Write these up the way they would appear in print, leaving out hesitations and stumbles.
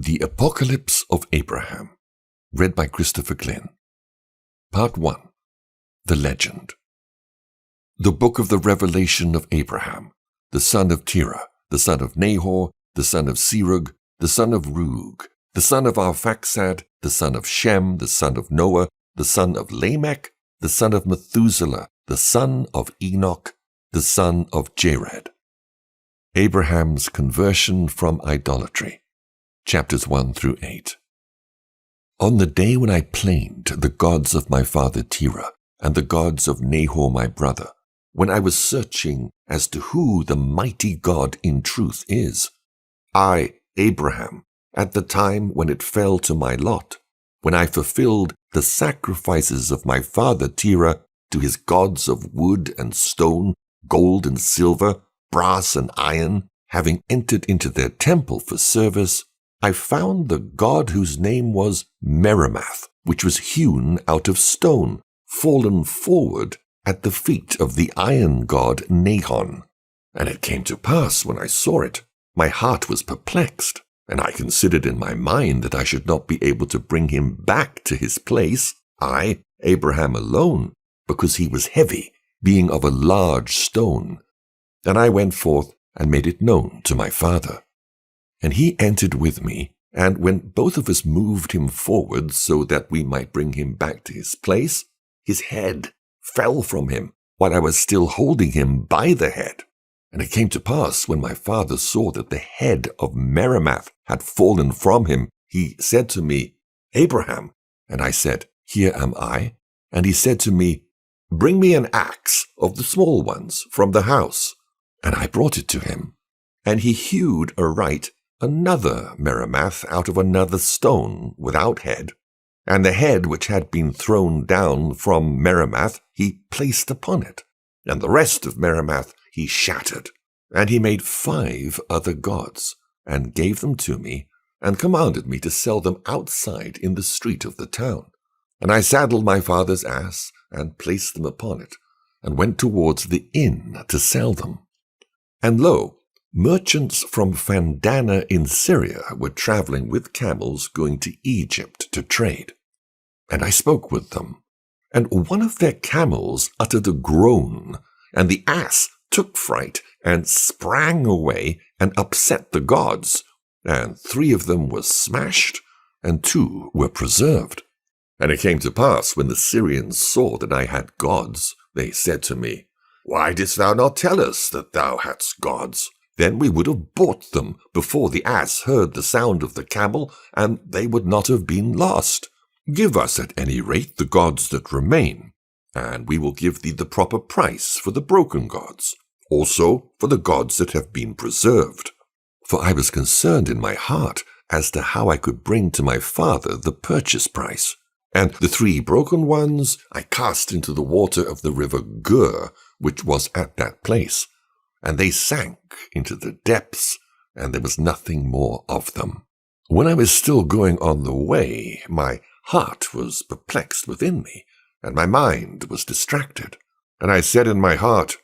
The Apocalypse of Abraham, read by Christopher Glyn. Part 1. The Legend. The Book of the Revelation of Abraham, the son of Terah, the son of Nahor, the son of Serug, the son of Rug, the son of Arphaxad, the son of Shem, the son of Noah, the son of Lamech, the son of Methuselah, the son of Enoch, the son of Jared. Abraham's conversion from idolatry. Chapters 1 through 8. On the day when I planed the gods of my father Terah and the gods of Nahor my brother, when I was searching as to who the mighty God in truth is, I, Abraham, at the time when it fell to my lot, when I fulfilled the sacrifices of my father Terah to his gods of wood and stone, gold and silver, brass and iron, having entered into their temple for service, I found the god whose name was Meramath, which was hewn out of stone, fallen forward at the feet of the iron god Nahon. And it came to pass, when I saw it, my heart was perplexed, and I considered in my mind that I should not be able to bring him back to his place, I, Abraham alone, because he was heavy, being of a large stone. And I went forth and made it known to my father. And he entered with me, and when both of us moved him forward so that we might bring him back to his place, his head fell from him, while I was still holding him by the head. And it came to pass, when my father saw that the head of Meramath had fallen from him, he said to me, Abraham. And I said, Here am I. And he said to me, Bring me an axe of the small ones from the house. And I brought it to him. And he hewed aright another Meramath out of another stone without head, and the head which had been thrown down from Meramath he placed upon it, and the rest of Meramath he shattered. And he made 5 other gods, and gave them to me, and commanded me to sell them outside in the street of the town. And I saddled my father's ass, and placed them upon it, and went towards the inn to sell them. And lo, merchants from Fandana in Syria were traveling with camels going to Egypt to trade. And I spoke with them. And one of their camels uttered a groan, and the ass took fright and sprang away and upset the gods. And 3 of them were smashed, and 2 were preserved. And it came to pass, when the Syrians saw that I had gods, they said to me, Why didst thou not tell us that thou hadst gods? Then we would have bought them before the ass heard the sound of the camel, and they would not have been lost. Give us at any rate the gods that remain, and we will give thee the proper price for the broken gods, also for the gods that have been preserved. For I was concerned in my heart as to how I could bring to my father the purchase price. And the 3 broken ones I cast into the water of the river Gur, which was at that place. And they sank into the depths, and there was nothing more of them. When I was still going on the way, my heart was perplexed within me, and my mind was distracted. And I said in my heart,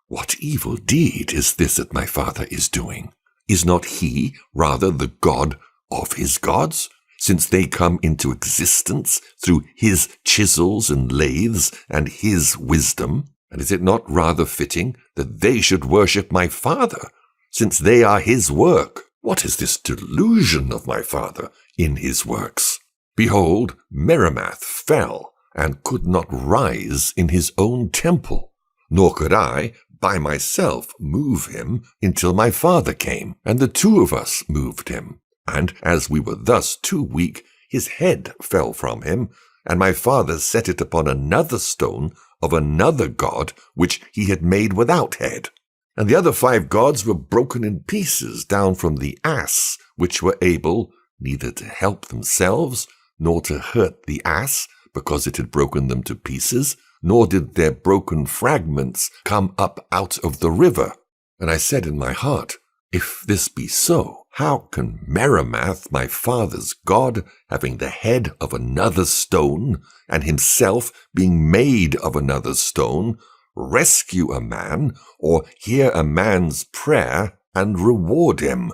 What evil deed is this that my father is doing? Is not he rather the God of his gods, since they come into existence through his chisels and lathes and his wisdom? And is it not rather fitting that they should worship my father, since they are his work? What is this delusion of my father in his works? Behold, Meramath fell, and could not rise in his own temple, nor could I, by myself, move him until my father came, and the 2 of us moved him. And as we were thus too weak, his head fell from him, and my father set it upon another stone of another god which he had made without head. And the other 5 gods were broken in pieces down from the ass, which were able neither to help themselves, nor to hurt the ass, because it had broken them to pieces, nor did their broken fragments come up out of the river. And I said in my heart, If this be so, how can Meramath, my father's god, having the head of another stone, and himself being made of another stone, rescue a man, or hear a man's prayer, and reward him?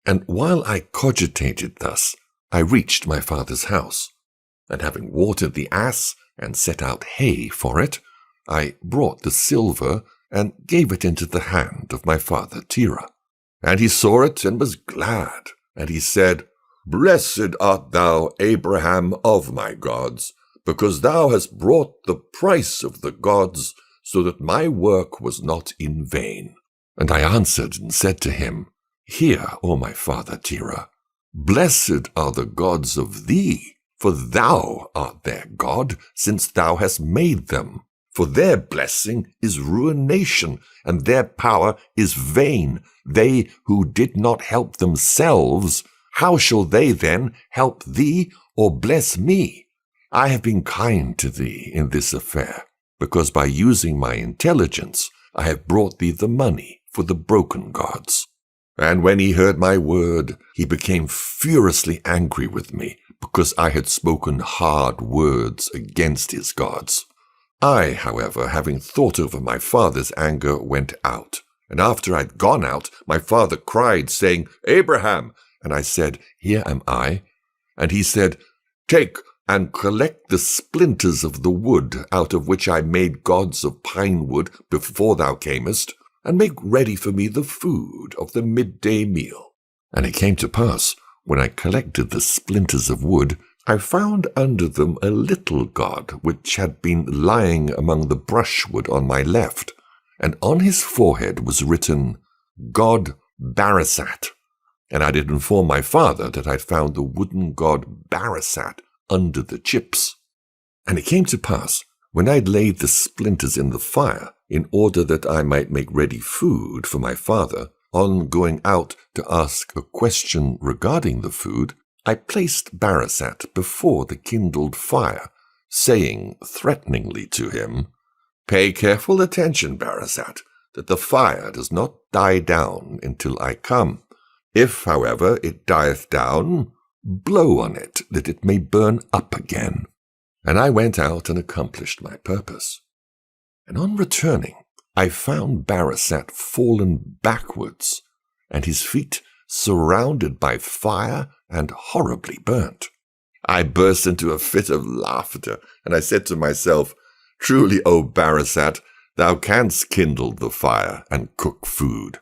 And while I cogitated thus, I reached my father's house, and having watered the ass and set out hay for it, I brought the silver and gave it into the hand of my father Terah. And he saw it and was glad, and he said, Blessed art thou, Abraham of my gods, because thou hast brought the price of the gods, so that my work was not in vain. And I answered and said to him, Hear, O my father Terah, blessed are the gods of thee, for thou art their God, since thou hast made them. For their blessing is ruination, and their power is vain. They who did not help themselves, how shall they then help thee or bless me? I have been kind to thee in this affair, because by using my intelligence I have brought thee the money for the broken gods. And when he heard my word, he became furiously angry with me, because I had spoken hard words against his gods. I, however, having thought over my father's anger, went out. And after I'd gone out, my father cried, saying, Abraham! And I said, Here am I. And he said, Take and collect the splinters of the wood out of which I made gods of pine wood before thou camest, and make ready for me the food of the midday meal. And it came to pass, when I collected the splinters of wood, I found under them a little god which had been lying among the brushwood on my left, and on his forehead was written, God Barasat. And I did inform my father that I'd found the wooden god Barasat under the chips. And it came to pass, when I'd laid the splinters in the fire, in order that I might make ready food for my father, on going out to ask a question regarding the food, I placed Barasat before the kindled fire, saying threateningly to him, Pay careful attention, Barasat, that the fire does not die down until I come. If, however, it dieth down, blow on it, that it may burn up again. And I went out and accomplished my purpose. And on returning, I found Barasat fallen backwards, and his feet surrounded by fire and horribly burnt. I burst into a fit of laughter, and I said to myself, Truly, O Barasat, thou canst kindle the fire and cook food.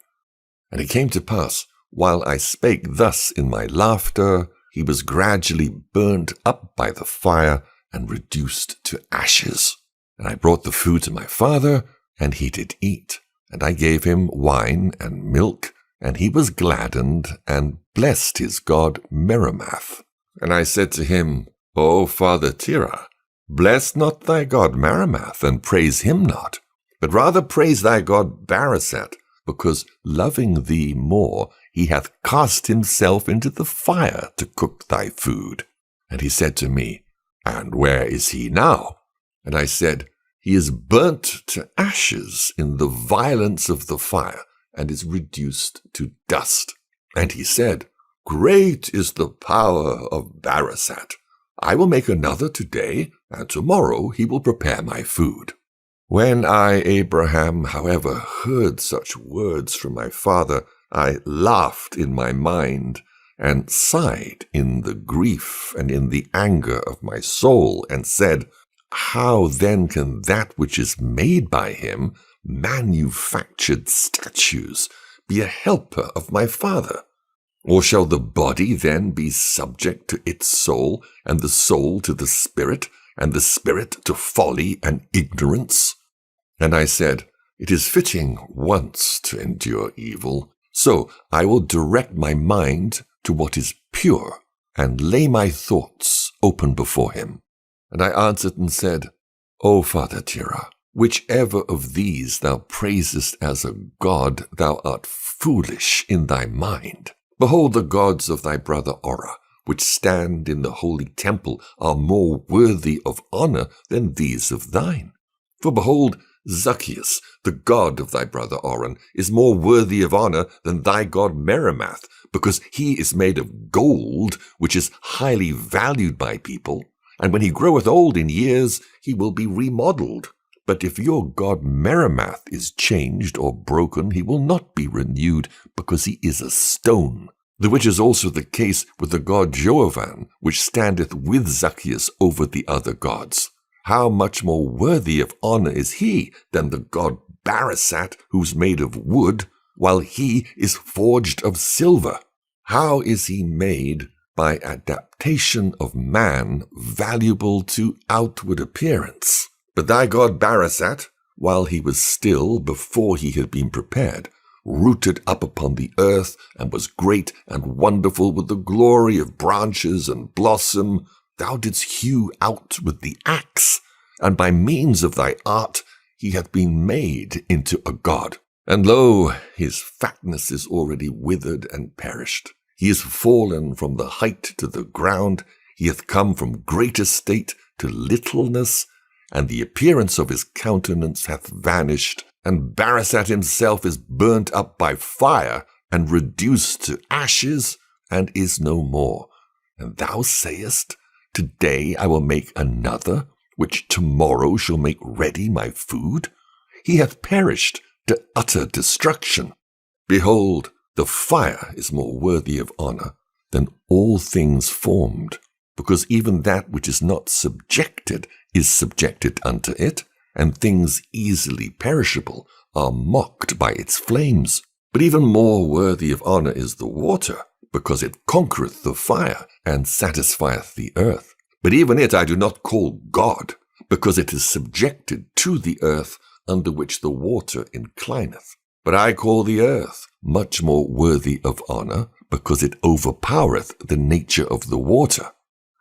And it came to pass, while I spake thus in my laughter, he was gradually burnt up by the fire and reduced to ashes. And I brought the food to my father, and he did eat. And I gave him wine and milk, and he was gladdened, and blessed his god Meramath. And I said to him, O father Terah, bless not thy god Meramath, and praise him not, but rather praise thy god Barasat, because loving thee more, he hath cast himself into the fire to cook thy food. And he said to me, And where is he now? And I said, He is burnt to ashes in the violence of the fire, and is reduced to dust. And he said, Great is the power of Barasat. I will make another today, and tomorrow he will prepare my food. When I, Abraham, however, heard such words from my father, I laughed in my mind, and sighed in the grief and in the anger of my soul, and said, How then can that which is made by him, manufactured statues, be a helper of my father? Or shall the body then be subject to its soul, and the soul to the spirit, and the spirit to folly and ignorance? And I said, It is fitting once to endure evil, so I will direct my mind to what is pure, and lay my thoughts open before him. And I answered and said, O father Terah, whichever of these thou praisest as a god, thou art foolish in thy mind. Behold, the gods of thy brother Orah, which stand in the holy temple, are more worthy of honor than these of thine. For behold, Zacchaeus, the god of thy brother Oran, is more worthy of honor than thy god Meramath, because he is made of gold, which is highly valued by people, and when he groweth old in years, he will be remodeled. But if your god Meramath is changed or broken, he will not be renewed, because he is a stone. The which is also the case with the god Jehovah, which standeth with Zacchaeus over the other gods. How much more worthy of honor is he than the god Barisat, who's made of wood, while he is forged of silver? How is he made by adaptation of man valuable to outward appearance? But thy god Barisat, while he was still, before he had been prepared, rooted up upon the earth, and was great and wonderful with the glory of branches and blossom, thou didst hew out with the axe, and by means of thy art he hath been made into a god. And lo, his fatness is already withered and perished. He is fallen from the height to the ground. He hath come from great estate to littleness, and the appearance of his countenance hath vanished. And Barisat himself is burnt up by fire, and reduced to ashes, and is no more. And thou sayest, Today I will make another, which tomorrow shall make ready my food? He hath perished to utter destruction. Behold, the fire is more worthy of honor than all things formed, because even that which is not subjected is subjected unto it, and things easily perishable are mocked by its flames. But even more worthy of honor is the water, because it conquereth the fire, and satisfieth the earth. But even it I do not call God, because it is subjected to the earth, under which the water inclineth. But I call the earth much more worthy of honor, because it overpowereth the nature of the water.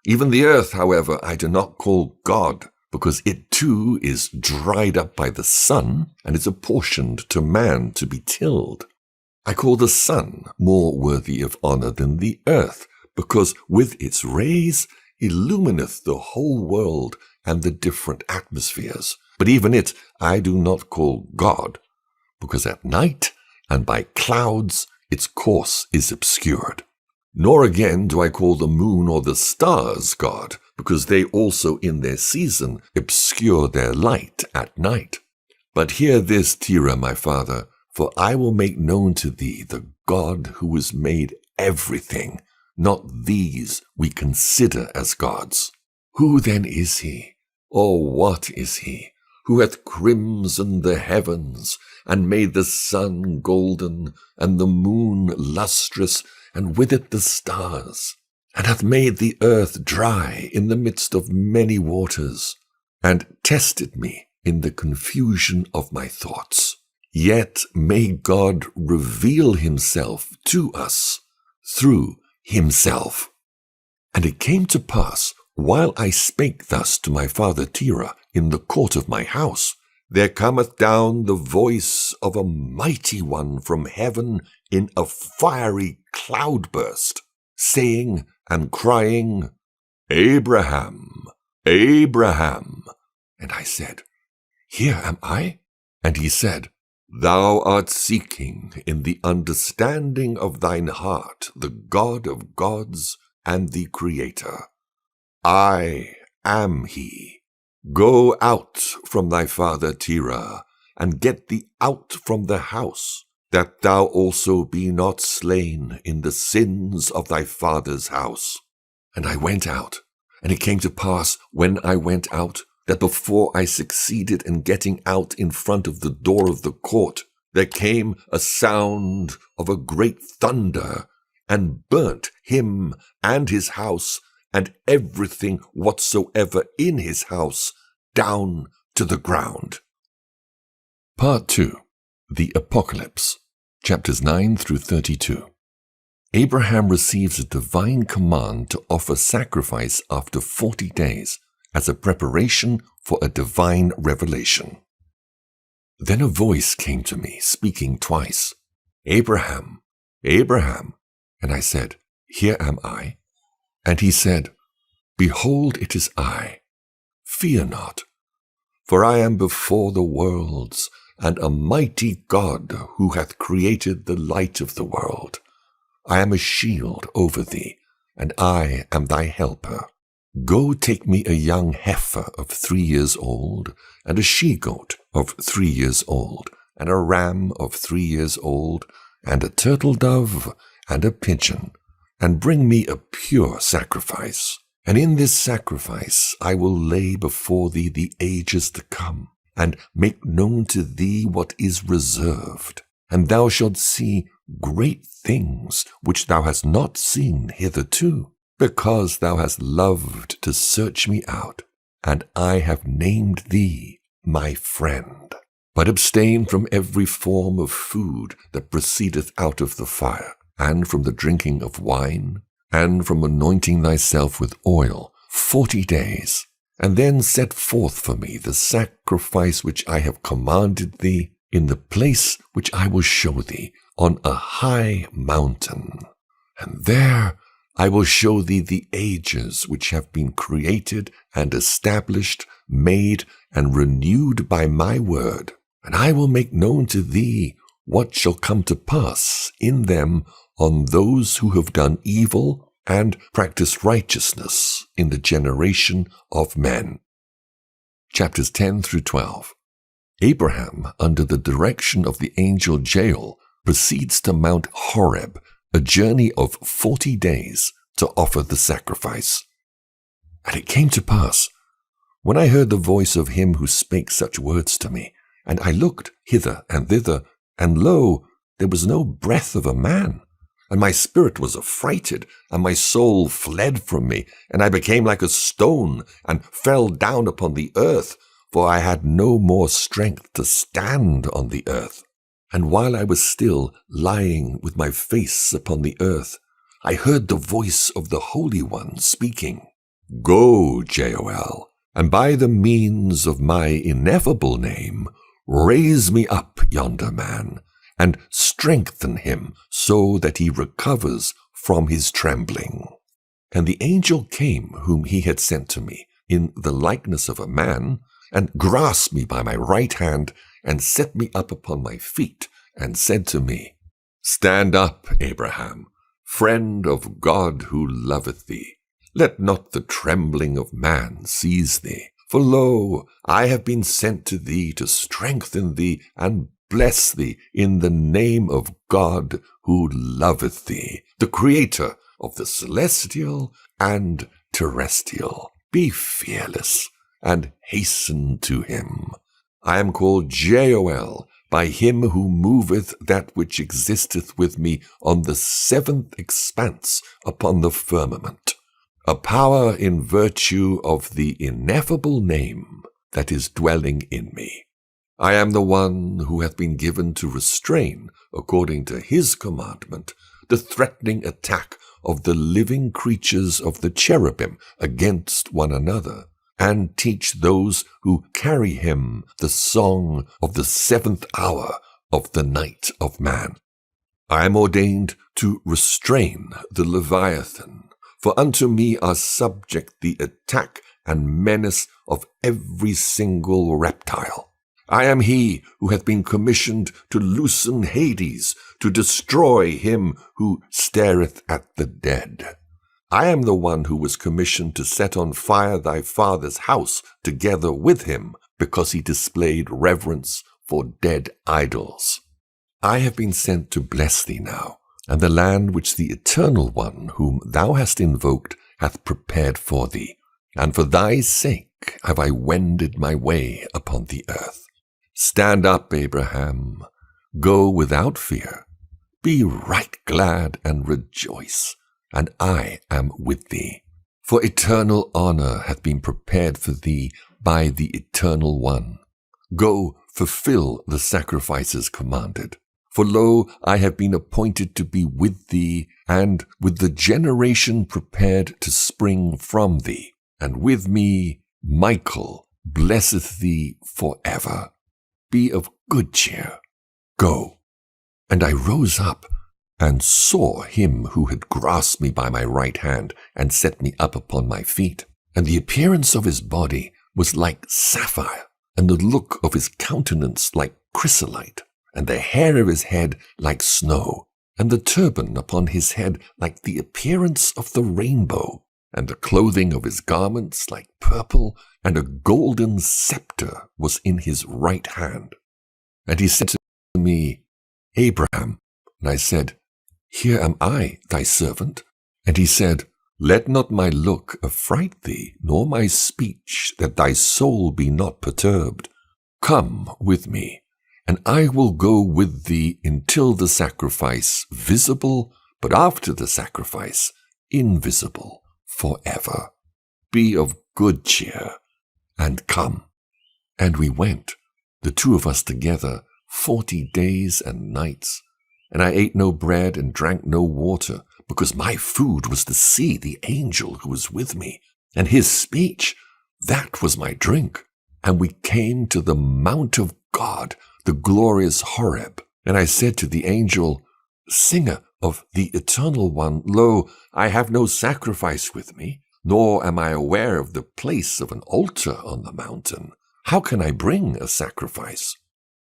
Even the earth, however, I do not call God, because it too is dried up by the sun, and is apportioned to man to be tilled. I call the sun more worthy of honor than the earth, because with its rays illumineth the whole world and the different atmospheres. But even it I do not call God, because at night and by clouds its course is obscured. Nor again do I call the moon or the stars God, because they also in their season obscure their light at night. But hear this, Terah, my father, for I will make known to thee the God who has made everything. Not these we consider as gods. Who then is he, or what is he, who hath crimsoned the heavens, and made the sun golden, and the moon lustrous, and with it the stars, and hath made the earth dry in the midst of many waters, and tested me in the confusion of my thoughts? Yet may God reveal himself to us through himself. And it came to pass, while I spake thus to my father Terah in the court of my house, there cometh down the voice of a mighty one from heaven in a fiery cloudburst, saying and crying, Abraham, Abraham. And I said, Here am I. And he said, Thou art seeking in the understanding of thine heart the God of gods and the Creator. I am he. Go out from thy father Terah, and get thee out from the house, that thou also be not slain in the sins of thy father's house. And I went out, and it came to pass, when I went out, that before I succeeded in getting out in front of the door of the court, there came a sound of a great thunder, and burnt him and his house, and everything whatsoever in his house, down to the ground. Part 2. The Apocalypse, chapters 9 through 32. Abraham receives a divine command to offer sacrifice after 40 days as a preparation for a divine revelation. Then a voice came to me, speaking twice, Abraham, Abraham. And I said, Here am I. And he said, Behold, it is I. Fear not, for I am before the worlds, and a mighty God who hath created the light of the world. I am a shield over thee, and I am thy helper. Go take me a young heifer of 3 years old, and a she-goat of 3 years old, and a ram of 3 years old, and a turtle dove, and a pigeon, and bring me a pure sacrifice. And in this sacrifice I will lay before thee the ages to come, and make known to thee what is reserved. And thou shalt see great things which thou hast not seen hitherto, because thou hast loved to search me out, and I have named thee my friend. But abstain from every form of food that proceedeth out of the fire, and from the drinking of wine, and from anointing thyself with oil 40 days, and then set forth for me the sacrifice which I have commanded thee in the place which I will show thee on a high mountain. And there I will show thee the ages which have been created and established, made and renewed by my word. And I will make known to thee what shall come to pass in them on those who have done evil and practiced righteousness in the generation of men. Chapters 10 through 12. Abraham, under the direction of the angel Zelle, proceeds to Mount Horeb, a journey of 40 days, to offer the sacrifice. And it came to pass, when I heard the voice of him who spake such words to me, and I looked hither and thither, and lo, there was no breath of a man. And my spirit was affrighted, and my soul fled from me, and I became like a stone, and fell down upon the earth, for I had no more strength to stand on the earth. And while I was still lying with my face upon the earth, I heard the voice of the Holy One speaking, Go, Joel, and by the means of my ineffable name, raise me up yonder man, and strengthen him so that he recovers from his trembling. And the angel came whom he had sent to me in the likeness of a man, and grasped me by my right hand, and set me up upon my feet, and said to me, Stand up, Abraham, friend of God who loveth thee. Let not the trembling of man seize thee. For lo, I have been sent to thee to strengthen thee and bless thee in the name of God who loveth thee, the Creator of the celestial and terrestrial. Be fearless and hasten to him. I am called Joel by him who moveth that which existeth with me on the seventh expanse upon the firmament, a power in virtue of the ineffable name that is dwelling in me. I am the one who hath been given to restrain, according to his commandment, the threatening attack of the living creatures of the cherubim against one another, and teach those who carry him the song of the 7th hour of the night of man. I am ordained to restrain the Leviathan, for unto me are subject the attack and menace of every single reptile. I am he who hath been commissioned to loosen Hades, to destroy him who stareth at the dead. I am the one who was commissioned to set on fire thy father's house together with him, because he displayed reverence for dead idols. I have been sent to bless thee now, and the land which the Eternal One, whom thou hast invoked, hath prepared for thee. And for thy sake have I wended my way upon the earth. Stand up, Abraham, go without fear, be right glad and rejoice, and I am with thee. For eternal honor hath been prepared for thee by the Eternal One. Go, fulfill the sacrifices commanded. For lo, I have been appointed to be with thee, and with the generation prepared to spring from thee. And with me Michael blesseth thee forever. Be of good cheer. Go. And I rose up, and saw him who had grasped me by my right hand, and set me up upon my feet. And the appearance of his body was like sapphire, and the look of his countenance like chrysolite, and the hair of his head like snow, and the turban upon his head like the appearance of the rainbow, and the clothing of his garments like purple, and a golden scepter was in his right hand. And he said to me, Abraham, and I said, Here am I, thy servant. And he said, Let not my look affright thee, nor my speech, that thy soul be not perturbed. Come with me, and I will go with thee until the sacrifice visible, but after the sacrifice invisible forever. Be of good cheer, and come. And we went, the two of us together, 40 days and nights. And I ate no bread and drank no water, because my food was to see the angel who was with me, and his speech, that was my drink. And we came to the mount of God, the glorious Horeb. And I said to the angel, Singer of the Eternal One, Lo, I have no sacrifice with me, nor am I aware of the place of an altar on the mountain. How can I bring a sacrifice?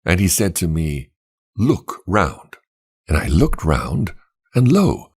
And he said to me, Look round. And I looked round, and lo,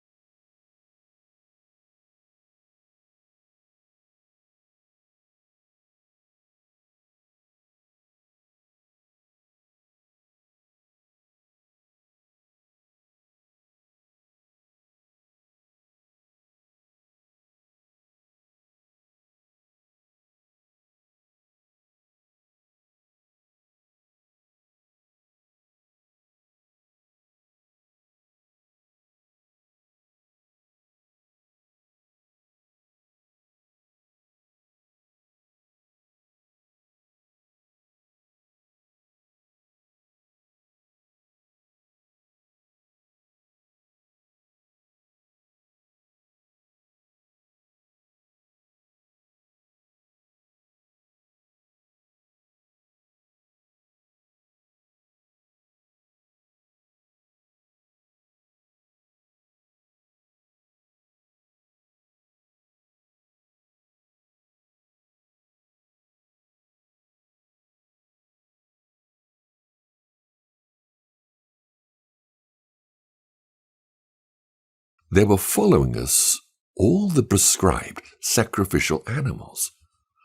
they were following us all the prescribed sacrificial animals,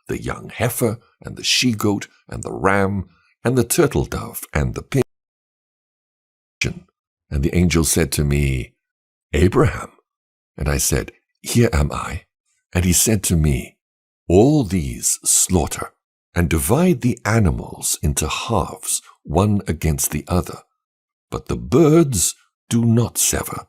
the young heifer and the she-goat and the ram and the turtle dove and the pigeon. And the angel said to me, Abraham. And I said, Here am I. And he said to me, All these slaughter, and divide the animals into halves, one against the other. But the birds do not sever.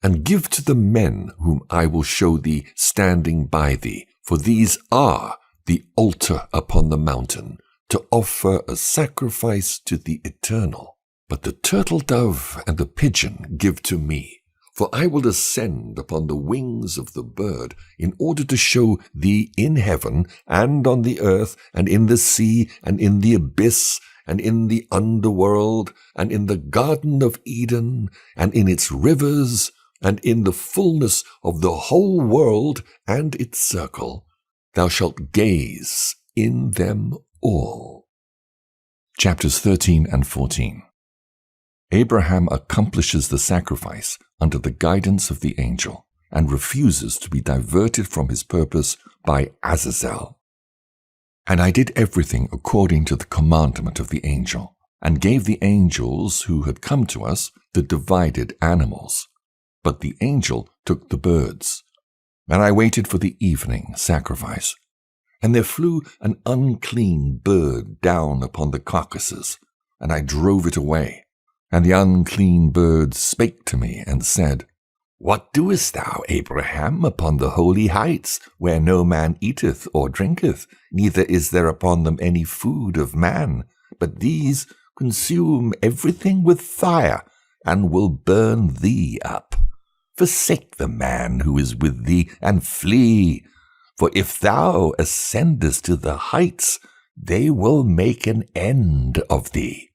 And give to the men whom I will show thee standing by thee, for these are the altar upon the mountain, to offer a sacrifice to the Eternal. But the turtle dove and the pigeon give to me, for I will ascend upon the wings of the bird, in order to show thee in heaven, and on the earth, and in the sea, and in the abyss, and in the underworld, and in the Garden of Eden, and in its rivers, and in the fullness of the whole world and its circle. Thou shalt gaze in them all. Chapters 13 and 14. Abraham accomplishes the sacrifice under the guidance of the angel, and refuses to be diverted from his purpose by Azazel. And I did everything according to the commandment of the angel, and gave the angels who had come to us the divided animals. But the angel took the birds. And I waited for the evening sacrifice. And there flew an unclean bird down upon the carcasses, and I drove it away. And the unclean bird spake to me, and said, What doest thou, Abraham, upon the holy heights, where no man eateth or drinketh, neither is there upon them any food of man, but these consume everything with fire, and will burn thee up? Forsake the man who is with thee, and flee. For if thou ascendest to the heights, they will make an end of thee.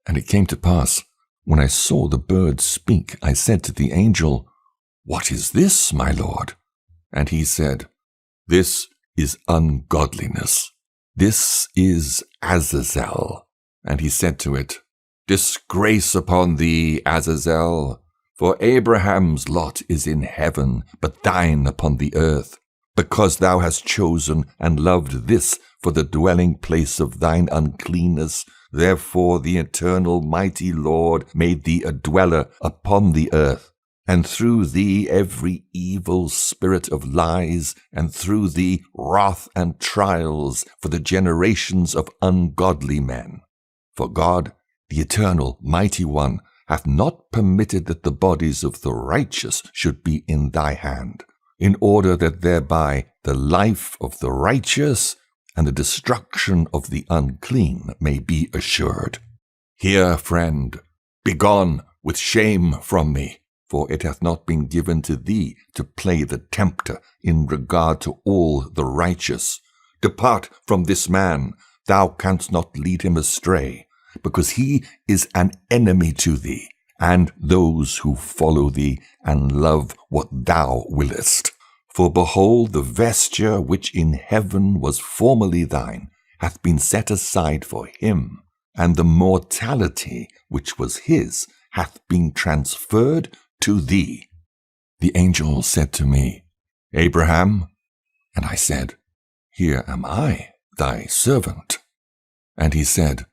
And it came to pass, when I saw the bird speak, I said to the angel, What is this, my lord? And he said, This is ungodliness. This is Azazel. And he said to it, Disgrace upon thee, Azazel! For Abraham's lot is in heaven, but thine upon the earth. Because thou hast chosen and loved this for the dwelling place of thine uncleanness, therefore the eternal mighty Lord made thee a dweller upon the earth. and through thee every evil spirit of lies, and through thee wrath and trials for the generations of ungodly men. For God, the eternal, mighty one, hath not permitted that the bodies of the righteous should be in thy hand, in order that thereby the life of the righteous and the destruction of the unclean may be assured. Hear, friend, begone with shame from me, for it hath not been given to thee to play the tempter in regard to all the righteous. Depart from this man, thou canst not lead him astray, because he is an enemy to thee, and those who follow thee and love what thou willest. For behold, the vesture which in heaven was formerly thine hath been set aside for him, and the mortality which was his hath been transferred to thee. The angel said to me, Abraham? And I said, Here am I, thy servant. And he said,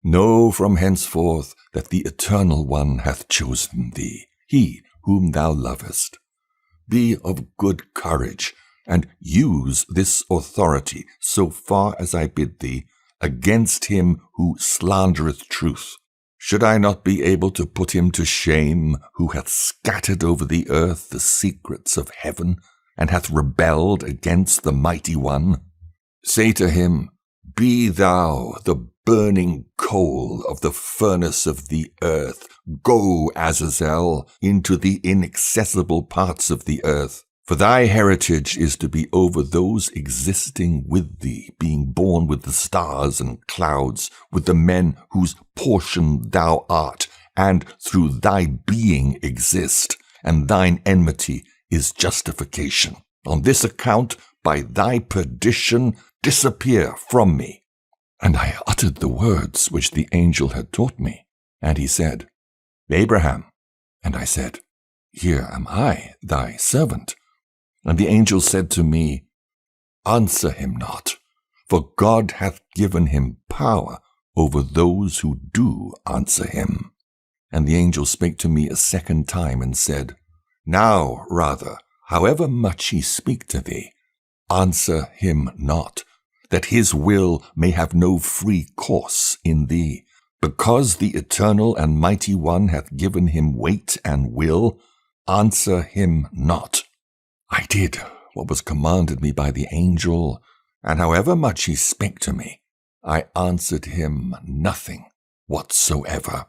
Know from henceforth that the Eternal One hath chosen thee, he whom thou lovest. Be of good courage, and use this authority so far as I bid thee, against him who slandereth truth. Should I not be able to put him to shame, who hath scattered over the earth the secrets of heaven, and hath rebelled against the Mighty One? Say to him, Be thou the burning coal of the furnace of the earth. Go, Azazel, into the inaccessible parts of the earth. For thy heritage is to be over those existing with thee, being born with the stars and clouds, with the men whose portion thou art, and through thy being exist, and thine enmity is justification. On this account, by thy perdition, disappear from me. And I uttered the words which the angel had taught me. And he said, Abraham. And I said, Here am I, thy servant. And the angel said to me, Answer him not, for God hath given him power over those who do answer him. And the angel spake to me a second time and said, Now, rather, however much he speak to thee, answer him not, that his will may have no free course in thee. Because the Eternal and Mighty One hath given him weight and will, answer him not. I did what was commanded me by the angel, and however much he spake to me, I answered him nothing whatsoever.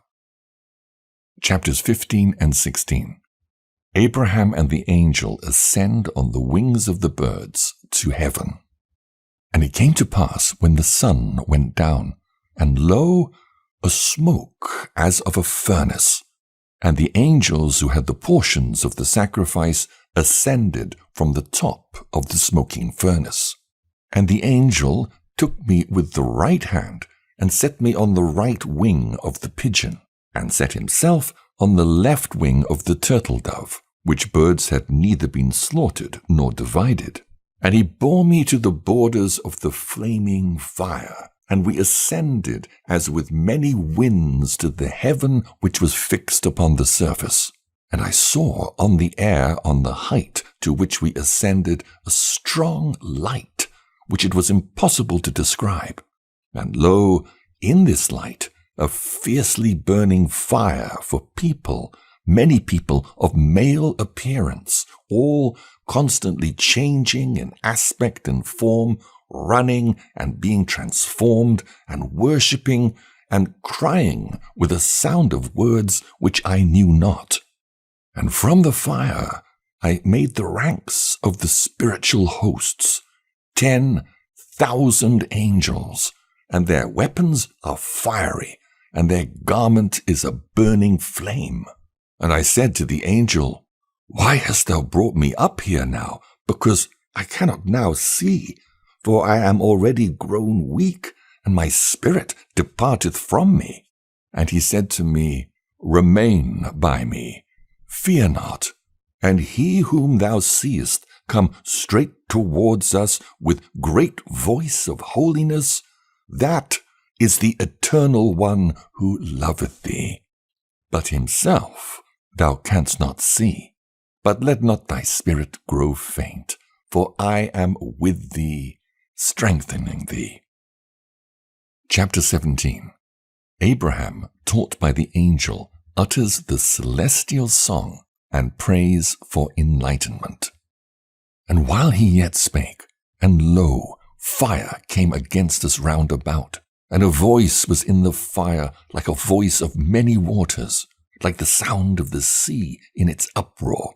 Chapters 15 and 16. Abraham and the angel ascend on the wings of the birds to heaven. And it came to pass, when the sun went down, and lo, a smoke as of a furnace, and the angels who had the portions of the sacrifice ascended from the top of the smoking furnace. And the angel took me with the right hand, and set me on the right wing of the pigeon, and set himself on the left wing of the turtle dove, which birds had neither been slaughtered nor divided. And he bore me to the borders of the flaming fire, and we ascended as with many winds to the heaven which was fixed upon the surface. And I saw on the air on the height to which we ascended a strong light, which it was impossible to describe. And lo, in this light, a fiercely burning fire for people, many people of male appearance, all constantly changing in aspect and form, running and being transformed, and worshipping, and crying with a sound of words which I knew not. And from the fire I made the ranks of the spiritual hosts, 10,000 angels, and their weapons are fiery, and their garment is a burning flame. And I said to the angel, Why hast thou brought me up here now? Because I cannot now see, for I am already grown weak, and my spirit departeth from me. And he said to me, Remain by me, fear not. And he whom thou seest come straight towards us with great voice of holiness, that is the Eternal One who loveth thee. But himself thou canst not see. But let not thy spirit grow faint, for I am with thee, strengthening thee. Chapter 17. Abraham, taught by the angel, utters the celestial song and prays for enlightenment. And while he yet spake, and lo, fire came against us round about, and a voice was in the fire like a voice of many waters, like the sound of the sea in its uproar.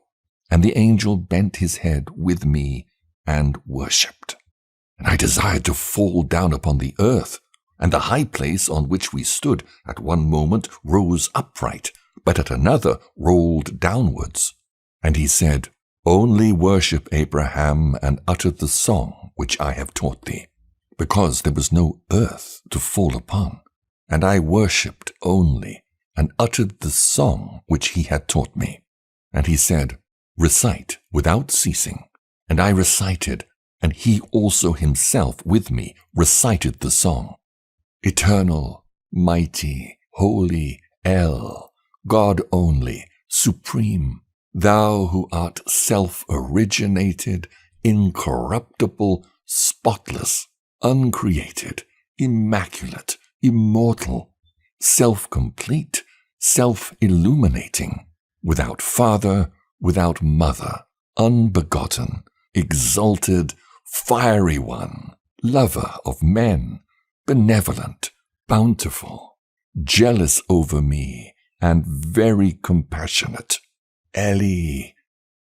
And the angel bent his head with me and worshipped. And I desired to fall down upon the earth, and the high place on which we stood at one moment rose upright, but at another rolled downwards. And he said, Only worship, Abraham, and utter the song which I have taught thee, because there was no earth to fall upon. And I worshipped only, and uttered the song which he had taught me. And he said, Recite without ceasing. And I recited, and he also himself with me recited the song. Eternal, mighty, holy, El, God only, supreme, thou who art self-originated, incorruptible, spotless, uncreated, immaculate, immortal, self-complete, self-illuminating, without father, without mother, unbegotten, exalted, fiery one, lover of men, benevolent, bountiful, jealous over me, and very compassionate. Eli,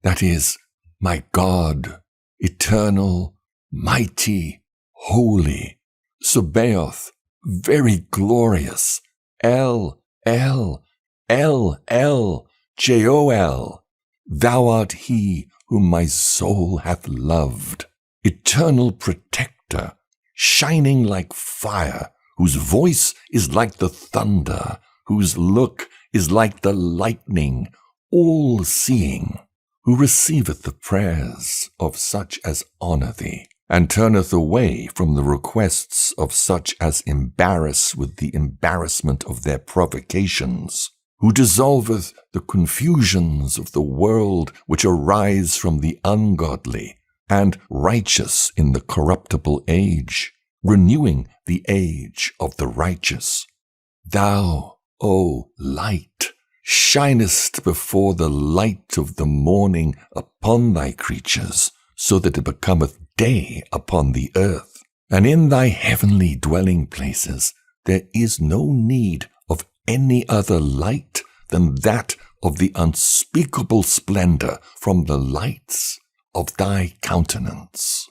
that is, my God, eternal, mighty, holy, Sabaoth, very glorious, El, Joel, thou art he whom my soul hath loved, eternal protector, shining like fire, whose voice is like the thunder, whose look is like the lightning, all-seeing, who receiveth the prayers of such as honour thee, and turneth away from the requests of such as embarrass with the embarrassment of their provocations, who dissolveth the confusions of the world which arise from the ungodly, and righteous in the corruptible age, renewing the age of the righteous. Thou, O light, shinest before the light of the morning upon thy creatures, so that it becometh day upon the earth. And in thy heavenly dwelling places there is no need of any other light than that of the unspeakable splendor from the lights of thy countenance.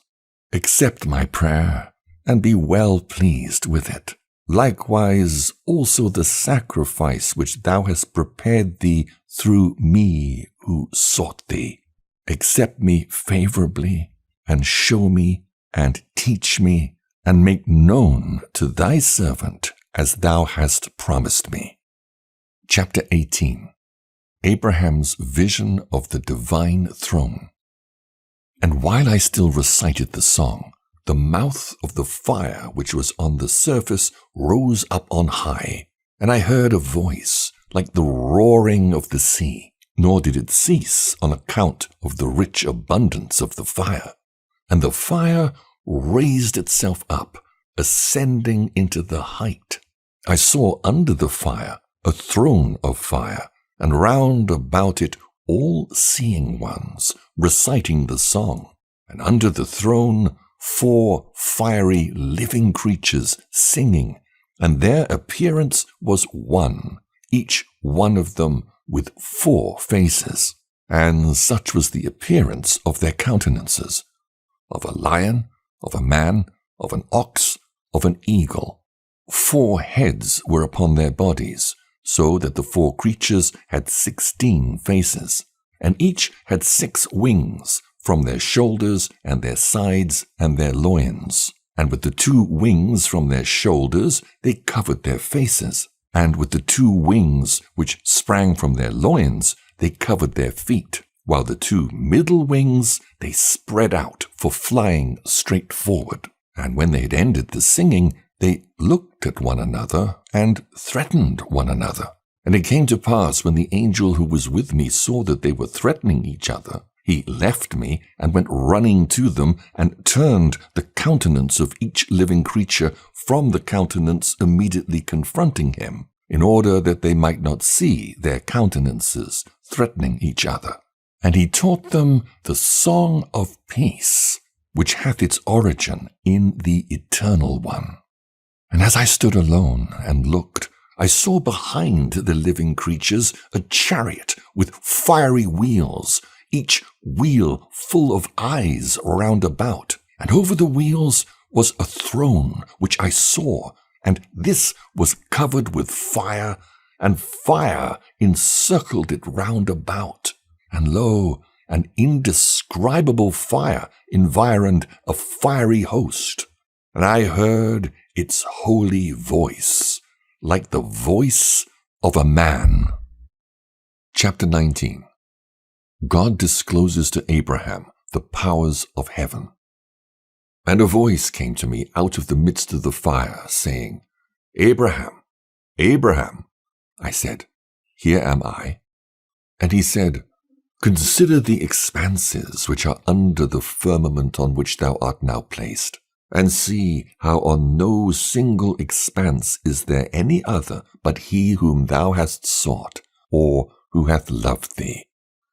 Accept my prayer, and be well pleased with it. Likewise also the sacrifice which thou hast prepared thee through me who sought thee. Accept me favorably, and show me, and teach me, and make known to thy servant as thou hast promised me. Chapter 18. Abraham's vision of the divine throne. And while I still recited the song, the mouth of the fire which was on the surface rose up on high, and I heard a voice like the roaring of the sea, nor did it cease on account of the rich abundance of the fire. And the fire raised itself up, ascending into the height. I saw under the fire a throne of fire, and round about it all-seeing ones, reciting the song. And under the throne 4 fiery living creatures singing, and their appearance was one, each one of them with 4 faces. And such was the appearance of their countenances, of a lion, of a man, of an ox, of an eagle. 4 heads were upon their bodies, so that the 4 creatures had 16 faces, and each had 6 wings from their shoulders and their sides and their loins. And with the 2 wings from their shoulders they covered their faces, and with the 2 wings which sprang from their loins they covered their feet, while the 2 middle wings they spread out for flying straight forward. And when they had ended the singing, they looked at one another and threatened one another. And it came to pass, when the angel who was with me saw that they were threatening each other, he left me and went running to them and turned the countenance of each living creature from the countenance immediately confronting him, in order that they might not see their countenances threatening each other. And he taught them the song of peace, which hath its origin in the Eternal One. And as I stood alone and looked, I saw behind the living creatures a chariot with fiery wheels, each wheel full of eyes round about. And over the wheels was a throne which I saw, and this was covered with fire, and fire encircled it round about. And lo, an indescribable fire environed a fiery host. And I heard its holy voice, like the voice of a man. Chapter 19. God discloses to Abraham the powers of heaven. And a voice came to me out of the midst of the fire, saying, Abraham, Abraham. I said, Here am I. And he said, Consider the expanses which are under the firmament on which thou art now placed, and see how on no single expanse is there any other but he whom thou hast sought, or who hath loved thee.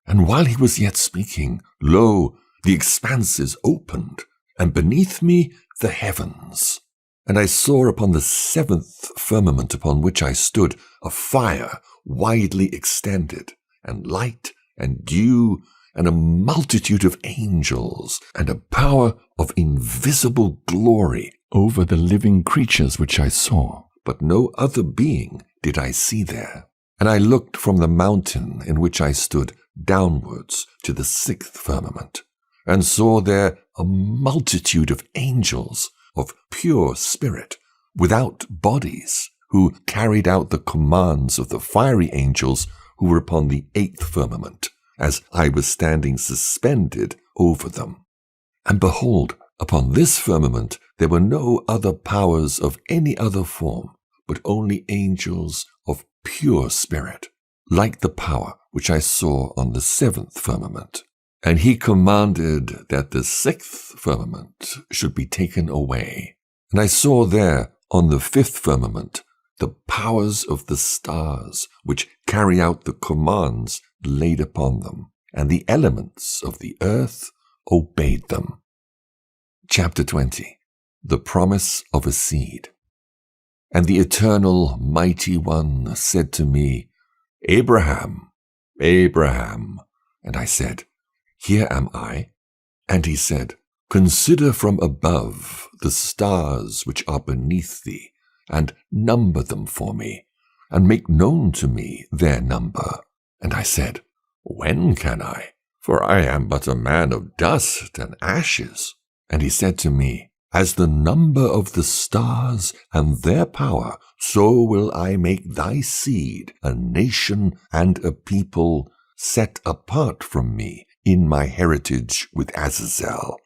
And while he was yet speaking, lo, the expanses opened, and beneath me the heavens. And I saw upon the seventh firmament upon which I stood a fire widely extended, and light, and dew, and a multitude of angels, and a power of invisible glory over the living creatures which I saw, but no other being did I see there. And I looked from the mountain in which I stood downwards to the sixth firmament, and saw there a multitude of angels of pure spirit, without bodies, who carried out the commands of the fiery angels who were upon the eighth firmament, as I was standing suspended over them. And behold, upon this firmament there were no other powers of any other form, but only angels of pure spirit, like the power which I saw on the seventh firmament. And he commanded that the sixth firmament should be taken away. And I saw there on the fifth firmament the powers of the stars, which carry out the commands laid upon them, and the elements of the earth obeyed them. Chapter 20. The promise of a seed. And the eternal mighty one said to me, Abraham, Abraham. And I said, Here am I. And he said, Consider from above the stars which are beneath thee, and number them for me, and make known to me their number. And I said, When can I? For I am but a man of dust and ashes. And he said to me, As the number of the stars and their power, so will I make thy seed a nation and a people, set apart from me in my heritage with Azazel.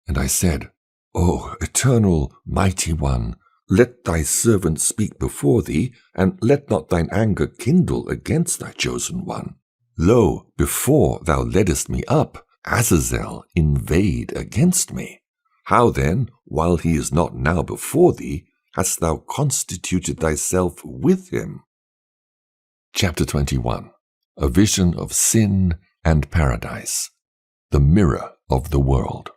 And I said, O eternal mighty one, let thy servant speak before thee, and let not thine anger kindle against thy chosen one. Lo, before thou leddest me up, Azazel inveighed against me. How then, while he is not now before thee, hast thou constituted thyself with him? Chapter 21. A vision of sin and paradise, the mirror of the world.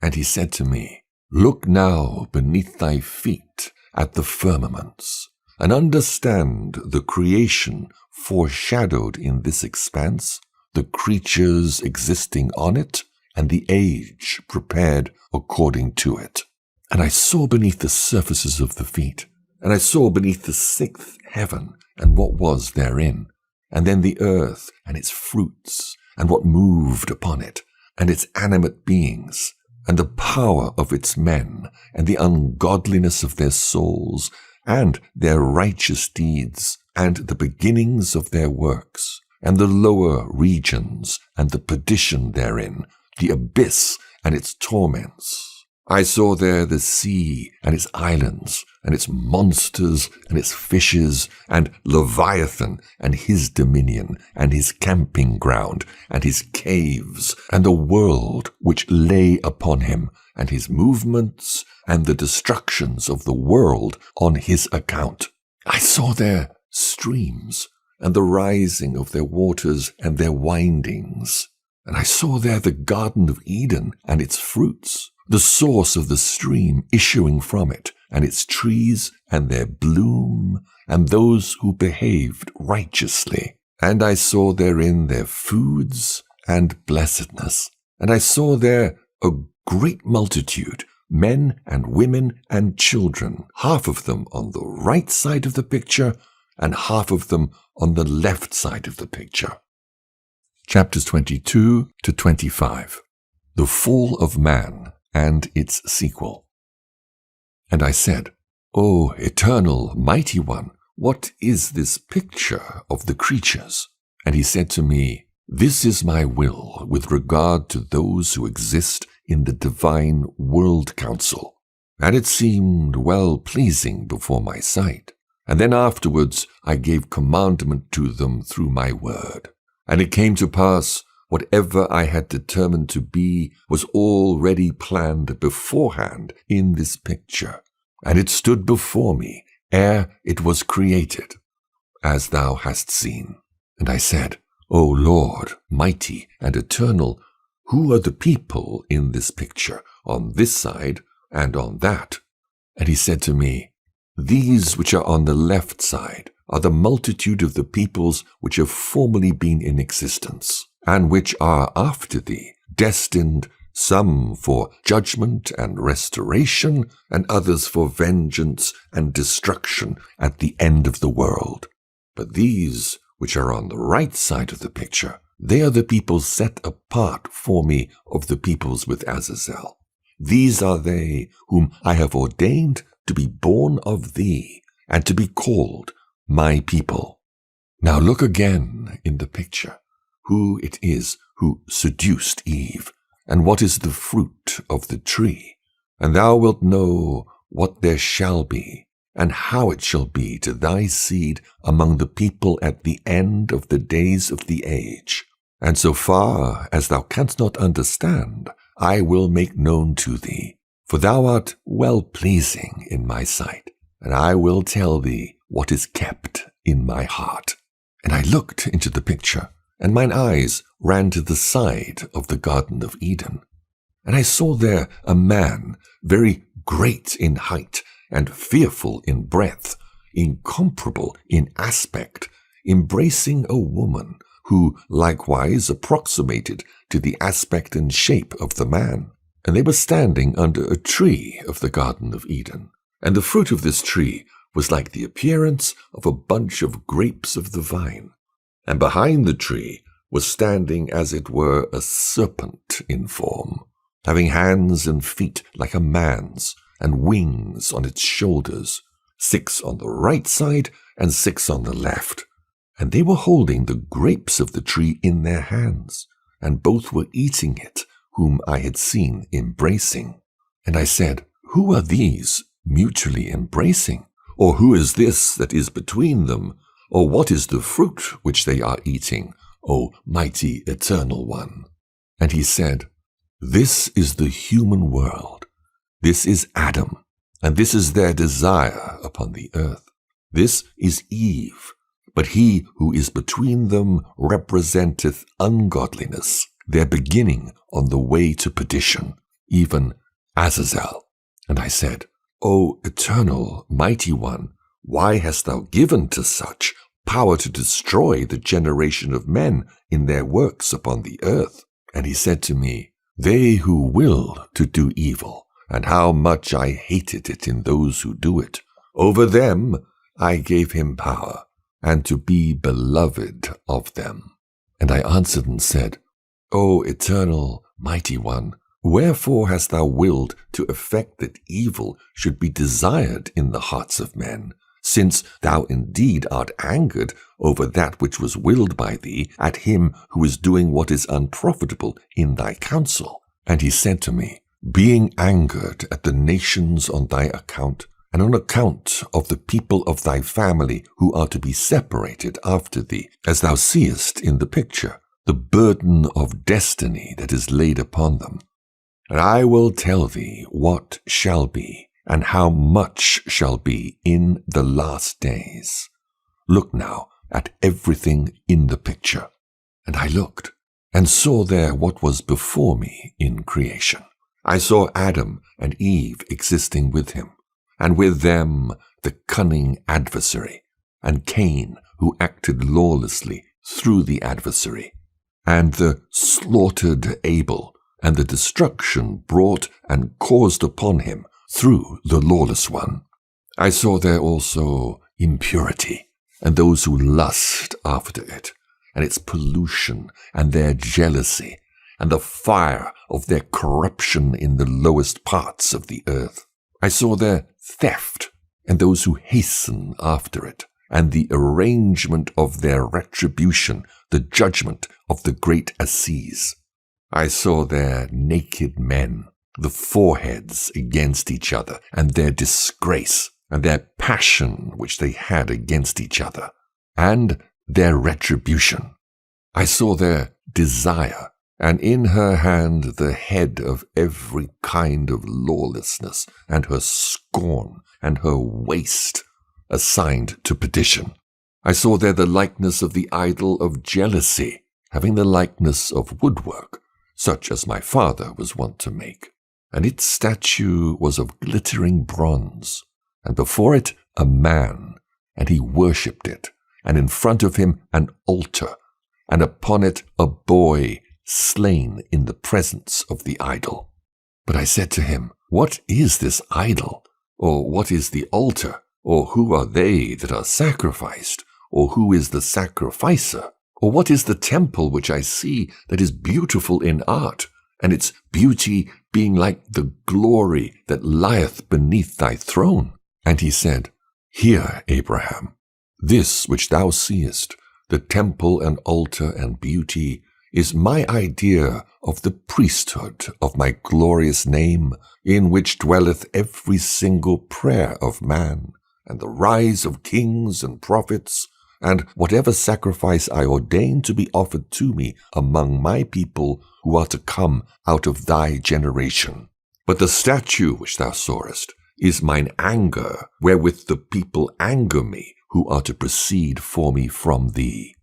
And he said to me, Look now beneath thy feet at the firmaments, and understand the creation foreshadowed in this expanse, the creatures existing on it, and the age prepared according to it. And I saw beneath the surfaces of the feet, and I saw beneath the sixth heaven, and what was therein, and then the earth and its fruits, and what moved upon it, and its animate beings, and the power of its men, and the ungodliness of their souls, and their righteous deeds, and the beginnings of their works, and the lower regions, and the perdition therein, the abyss and its torments. I saw there the sea and its islands, and its monsters and its fishes, and Leviathan and his dominion, and his camping ground, and his caves, and the world which lay upon him, and his movements, and the destructions of the world on his account. I saw there streams, and the rising of their waters and their windings. And I saw there the Garden of Eden and its fruits, the source of the stream issuing from it, and its trees and their bloom, and those who behaved righteously. And I saw therein their foods and blessedness. And I saw there a great multitude, men and women and children, half of them on the right side of the picture, and half of them on the left side of the picture. Chapters 22 to 25. The Fall of Man and its sequel. And I said, O eternal, mighty one, what is this picture of the creatures? And he said to me, This is my will with regard to those who exist in the divine world council. And it seemed well pleasing before my sight. And then afterwards I gave commandment to them through my word. And it came to pass, whatever I had determined to be was already planned beforehand in this picture, and it stood before me ere it was created, as thou hast seen. And I said, O Lord, mighty and eternal, who are the people in this picture, on this side and on that? And he said to me, These which are on the left side are the multitude of the peoples which have formerly been in existence, and which are after thee, destined some for judgment and restoration, and others for vengeance and destruction at the end of the world. But these which are on the right side of the picture, they are the peoples set apart for me of the peoples with Azazel. These are they whom I have ordained to be born of thee, and to be called my people. Now look again in the picture, who it is who seduced Eve, and what is the fruit of the tree. And thou wilt know what there shall be, and how it shall be to thy seed among the people at the end of the days of the age. And so far as thou canst not understand, I will make known to thee, for thou art well-pleasing in my sight, and I will tell thee what is kept in my heart. And I looked into the picture, and mine eyes ran to the side of the Garden of Eden. And I saw there a man, very great in height, and fearful in breadth, incomparable in aspect, embracing a woman, who likewise approximated to the aspect and shape of the man. And they were standing under a tree of the Garden of Eden. And the fruit of this tree was like the appearance of a bunch of grapes of the vine. And behind the tree was standing as it were a serpent in form, having hands and feet like a man's, and wings on its shoulders, 6 on the right side and 6 on the left. And they were holding the grapes of the tree in their hands, and both were eating it, whom I had seen embracing. And I said, Who are these mutually embracing? Or who is this that is between them? Or what is the fruit which they are eating, O mighty eternal one? And he said, This is the human world. This is Adam, and this is their desire upon the earth. This is Eve, but he who is between them representeth ungodliness, their beginning on the way to perdition, even Azazel. And I said, O eternal, mighty one, why hast thou given to such power to destroy the generation of men in their works upon the earth? And he said to me, They who will to do evil, and how much I hated it in those who do it. Over them I gave him power, and to be beloved of them. And I answered and said, O eternal, mighty one, wherefore hast thou willed to effect that evil should be desired in the hearts of men, since thou indeed art angered over that which was willed by thee at him who is doing what is unprofitable in thy counsel? And he said to me, being angered at the nations on thy account, and on account of the people of thy family who are to be separated after thee, as thou seest in the picture, the burden of destiny that is laid upon them. And I will tell thee what shall be, and how much shall be in the last days. Look now at everything in the picture. And I looked, and saw there what was before me in creation. I saw Adam and Eve existing with him, and with them the cunning adversary, and Cain, who acted lawlessly through the adversary, and the slaughtered Abel, and the destruction brought and caused upon him through the lawless one. I saw there also impurity, and those who lust after it, and its pollution, and their jealousy, and the fire of their corruption in the lowest parts of the earth. I saw there theft, and those who hasten after it, and the arrangement of their retribution, the judgment of the great assize. I saw there naked men, the foreheads against each other, and their disgrace, and their passion which they had against each other, and their retribution. I saw their desire, and in her hand the head of every kind of lawlessness, and her scorn, and her waste, assigned to perdition. I saw there the likeness of the idol of jealousy, having the likeness of woodwork, such as my father was wont to make. And its statue was of glittering bronze, and before it a man, and he worshipped it, and in front of him an altar, and upon it a boy slain in the presence of the idol. But I said to him, What is this idol? Or what is the altar? Or who are they that are sacrificed? Or who is the sacrificer? Or what is the temple which I see that is beautiful in art, and its beauty being like the glory that lieth beneath thy throne? And he said, Hear, Abraham, this which thou seest, the temple and altar and beauty, is my idea of the priesthood of my glorious name, in which dwelleth every single prayer of man, and the rise of kings and prophets, and whatever sacrifice I ordain to be offered to me among my people who are to come out of thy generation. But the statue which thou sawest is mine anger, wherewith the people anger me, who are to proceed for me from thee.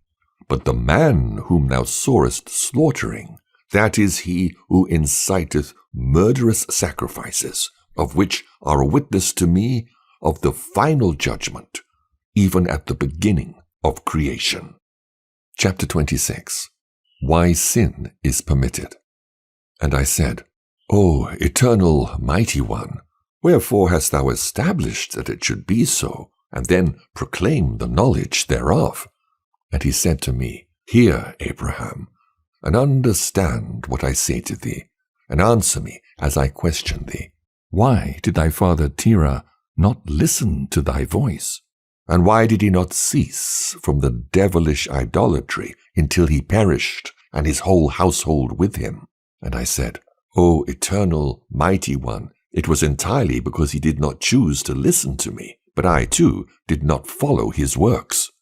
But the man whom thou sawest slaughtering, that is he who inciteth murderous sacrifices, of which are a witness to me of the final judgment, even at the beginning of creation. Chapter 26. Why Sin is Permitted. And I said, O eternal mighty one, wherefore hast thou established that it should be so, and then proclaim the knowledge thereof? And he said to me, Hear, Abraham, and understand what I say to thee, and answer me as I question thee. Why did thy father Terah not listen to thy voice? And why did he not cease from the devilish idolatry until he perished, and his whole household with him? And I said, O eternal mighty one, it was entirely because he did not choose to listen to me, but I too did not follow his works.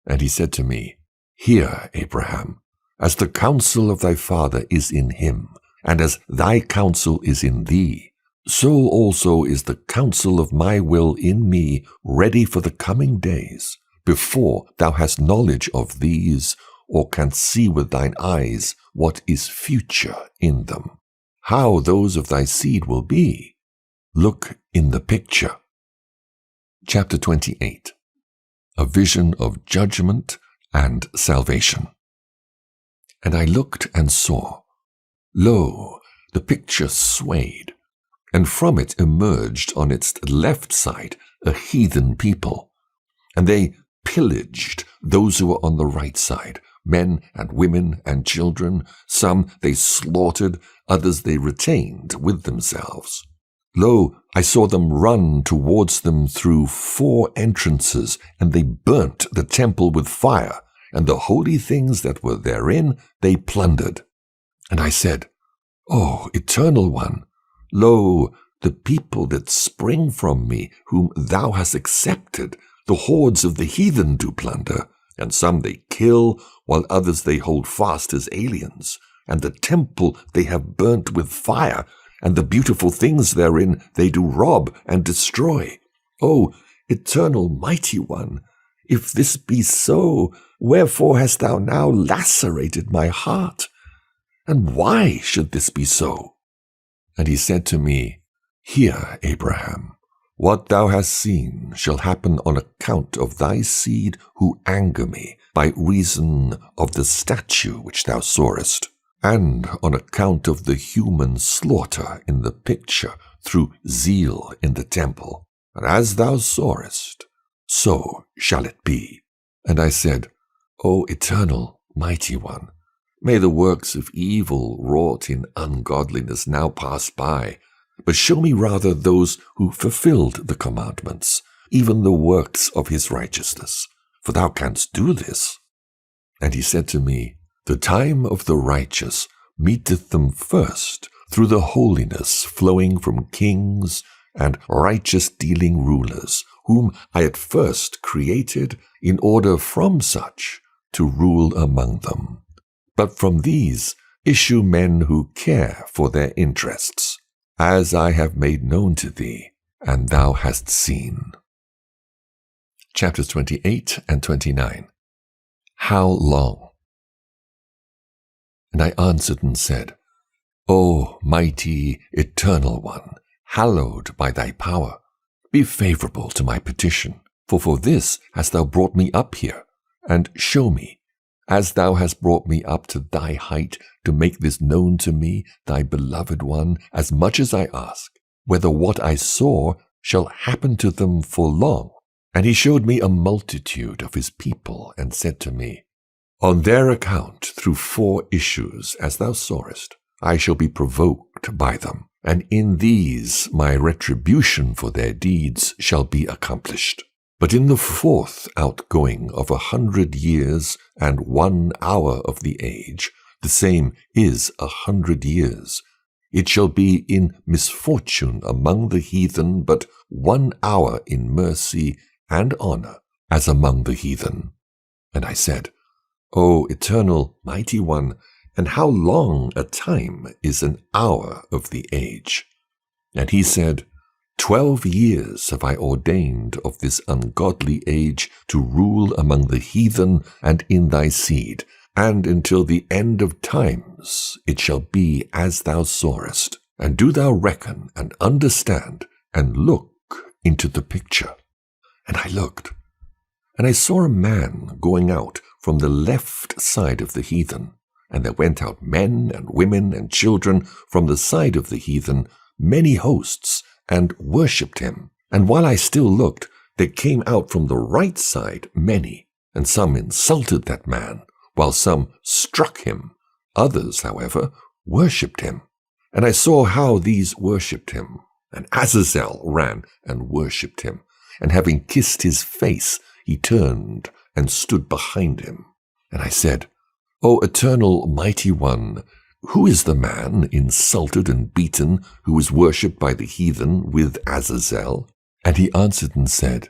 And he said to me, Hear, Abraham, as the counsel of thy father is in him, and as thy counsel is in thee, so also is the counsel of my will in me ready for the coming days, before thou hast knowledge of these, or canst see with thine eyes what is future in them. How those of thy seed will be, look in the picture. Chapter 28. A vision of judgment and salvation. And I looked and saw, lo, the picture swayed, and from it emerged on its left side a heathen people, and they pillaged those who were on the right side, men and women and children. Some they slaughtered, others they retained with themselves. Lo, I saw them run towards them through 4 entrances, and they burnt the temple with fire, and the holy things that were therein they plundered. And I said, O Eternal One, Lo, the people that spring from me, whom thou hast accepted, the hordes of the heathen do plunder, and some they kill, while others they hold fast as aliens. And the temple they have burnt with fire, and the beautiful things therein they do rob and destroy. O eternal mighty one, if this be so, wherefore hast thou now lacerated my heart? And why should this be so? And he said to me, Hear, Abraham, what thou hast seen shall happen on account of thy seed who anger me by reason of the statue which thou sawest, and on account of the human slaughter in the picture through zeal in the temple. And as thou sawest, so shall it be. And I said, O eternal, mighty one, may the works of evil wrought in ungodliness now pass by, but show me rather those who fulfilled the commandments, even the works of his righteousness, for thou canst do this. And he said to me, The time of the righteous meeteth them first through the holiness flowing from kings and righteous-dealing rulers, whom I at first created in order from such to rule among them. But from these issue men who care for their interests, as I have made known to thee, and thou hast seen. Chapters 28 and 29. How long? And I answered and said, O mighty, eternal one, hallowed by thy power, be favorable to my petition, for this hast thou brought me up here, and show me, as thou hast brought me up to thy height, to make this known to me, thy beloved one, as much as I ask, whether what I saw shall happen to them for long. And he showed me a multitude of his people, and said to me, On their account, through 4 issues, as thou sawest, I shall be provoked by them, and in these my retribution for their deeds shall be accomplished. But in the 4th outgoing of 100 years and 1 hour of the age, the same is 100 years, it shall be in misfortune among the heathen, but 1 hour in mercy and honor as among the heathen. And I said, O eternal, mighty one, and how long a time is an hour of the age? And he said, 12 years have I ordained of this ungodly age to rule among the heathen and in thy seed, and until the end of times it shall be as thou sawest. And do thou reckon and understand, and look into the picture. And I looked, and I saw a man going out from the left side of the heathen, and there went out men and women and children from the side of the heathen, many hosts, and worshipped him. And while I still looked, there came out from the right side many, and some insulted that man, while some struck him. Others, however, worshipped him. And I saw how these worshipped him. And Azazel ran and worshipped him, and having kissed his face, he turned and stood behind him. And I said, O eternal mighty one, who is the man insulted and beaten who is worshipped by the heathen with Azazel? And he answered and said,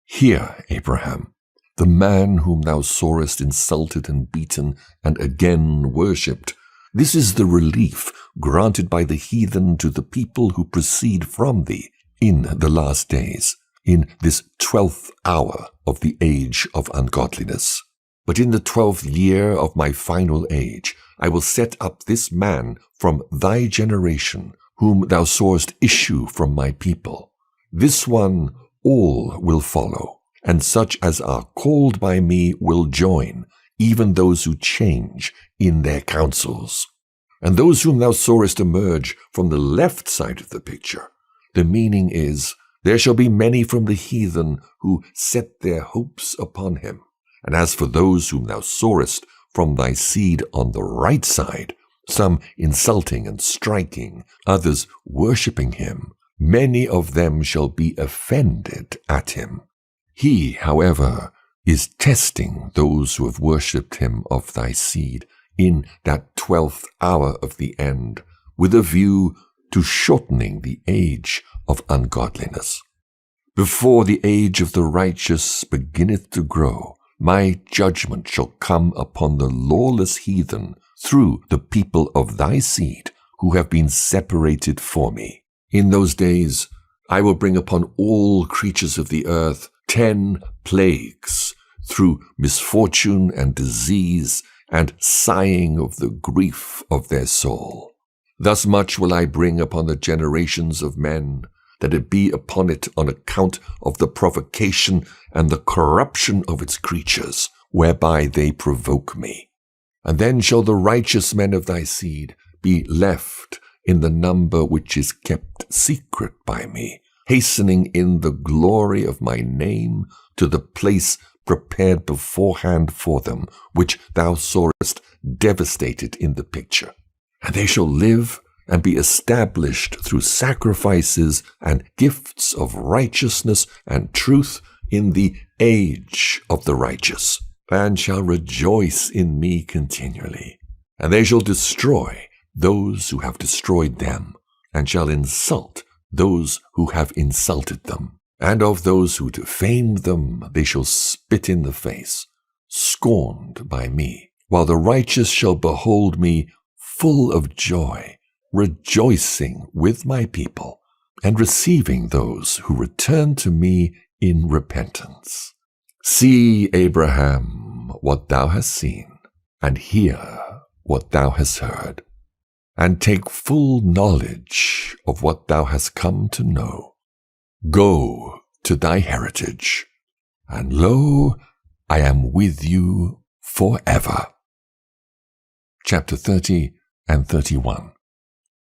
Hear, Abraham, the man whom thou sawest insulted and beaten and again worshipped. This is the relief granted by the heathen to the people who proceed from thee in the last days, in this 12th hour of the age of ungodliness. But in the 12th year of my final age, I will set up this man from thy generation, whom thou sawest issue from my people. This one all will follow, and such as are called by me will join, even those who change in their counsels. And those whom thou sawest emerge from the left side of the picture, the meaning is, there shall be many from the heathen who set their hopes upon him. And as for those whom thou sawest from thy seed on the right side, some insulting and striking, others worshipping him, many of them shall be offended at him. He, however, is testing those who have worshipped him of thy seed in that 12th hour of the end, with a view to shortening the age of ungodliness. Before the age of the righteous beginneth to grow, my judgment shall come upon the lawless heathen through the people of thy seed, who have been separated for me. In those days I will bring upon all creatures of the earth 10 plagues, through misfortune and disease, and sighing of the grief of their soul. Thus much will I bring upon the generations of men, that it be upon it on account of the provocation and the corruption of its creatures, whereby they provoke me. And then shall the righteous men of thy seed be left in the number which is kept secret by me, hastening in the glory of my name to the place prepared beforehand for them, which thou sawest devastated in the picture. And they shall live and be established through sacrifices and gifts of righteousness and truth in the age of the righteous, and shall rejoice in me continually. And they shall destroy those who have destroyed them, and shall insult those who have insulted them. And of those who defame them they shall spit in the face, scorned by me, while the righteous shall behold me full of joy, rejoicing with my people, and receiving those who return to me in repentance. See, Abraham, what thou hast seen, and hear what thou hast heard, and take full knowledge of what thou hast come to know. Go to thy heritage, and lo, I am with you forever. Chapter 30 and 31.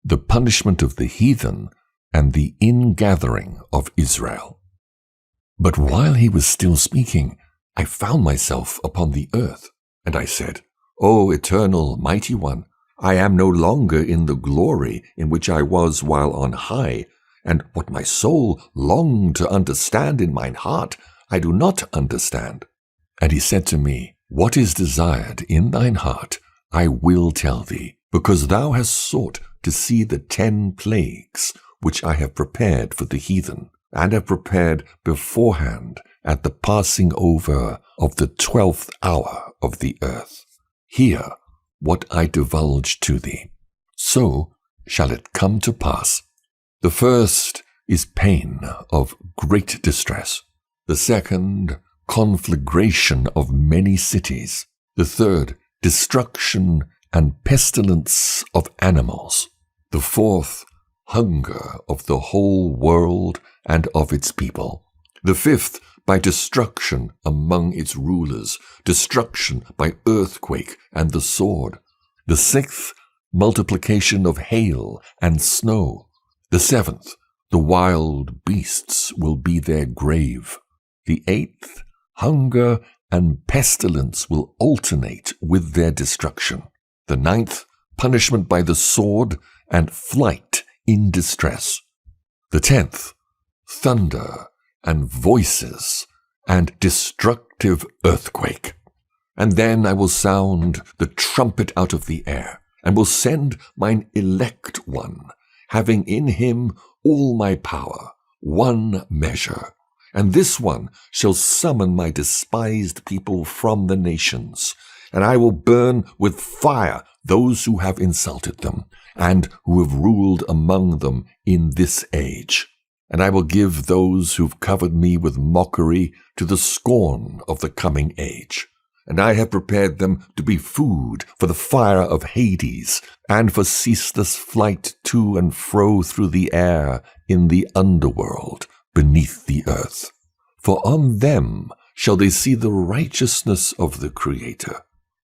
The punishment of the heathen and the ingathering of Israel. But while he was still speaking, I found myself upon the earth, and I said, O eternal, mighty one, I am no longer in the glory in which I was while on high, and what my soul longed to understand in mine heart, I do not understand. And he said to me, What is desired in thine heart, I will tell thee, because thou hast sought to see the 10 plagues which I have prepared for the heathen, and have prepared beforehand at the passing over of the 12th hour of the earth. Hear what I divulge to thee. So shall it come to pass. The first is pain of great distress. The second, conflagration of many cities. The third, destruction and pestilence of animals. The fourth, hunger of the whole world and of its people. The fifth, by destruction among its rulers, destruction by earthquake and the sword. The sixth, multiplication of hail and snow. The seventh, the wild beasts will be their grave. The eighth, hunger and pestilence will alternate with their destruction. The ninth, punishment by the sword and flight in distress. The 10th, thunder and voices and destructive earthquake. And then I will sound the trumpet out of the air, and will send mine elect one, having in him all my power, one measure. And this one shall summon my despised people from the nations, and I will burn with fire those who have insulted them, and who have ruled among them in this age. And I will give those who've covered me with mockery to the scorn of the coming age. And I have prepared them to be food for the fire of Hades, and for ceaseless flight to and fro through the air in the underworld beneath the earth. For on them shall they see the righteousness of the Creator,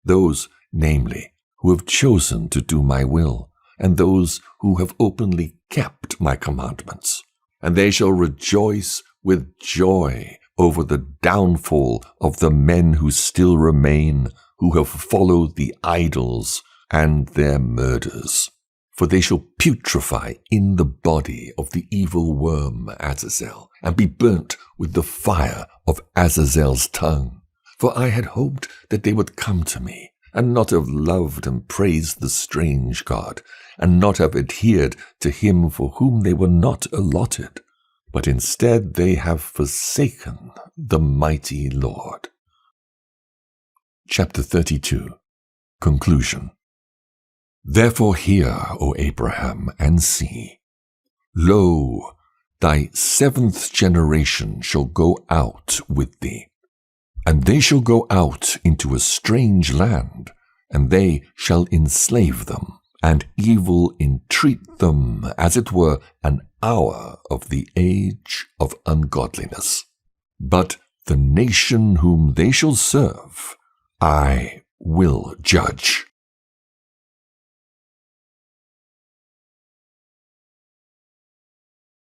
those, namely, who have chosen to do my will, and those who have openly kept my commandments. And they shall rejoice with joy over the downfall of the men who still remain, who have followed the idols and their murders. For they shall putrefy in the body of the evil worm Azazel, and be burnt with the fire of Azazel's tongue. For I had hoped that they would come to me, and not have loved and praised the strange God, and not have adhered to him for whom they were not allotted, but instead they have forsaken the mighty Lord. Chapter 32. Conclusion. Therefore hear, O Abraham, and see. Lo, thy 7th generation shall go out with thee, and they shall go out into a strange land, and they shall enslave them, and evil entreat them, as it were an hour of the age of ungodliness. But the nation whom they shall serve, I will judge.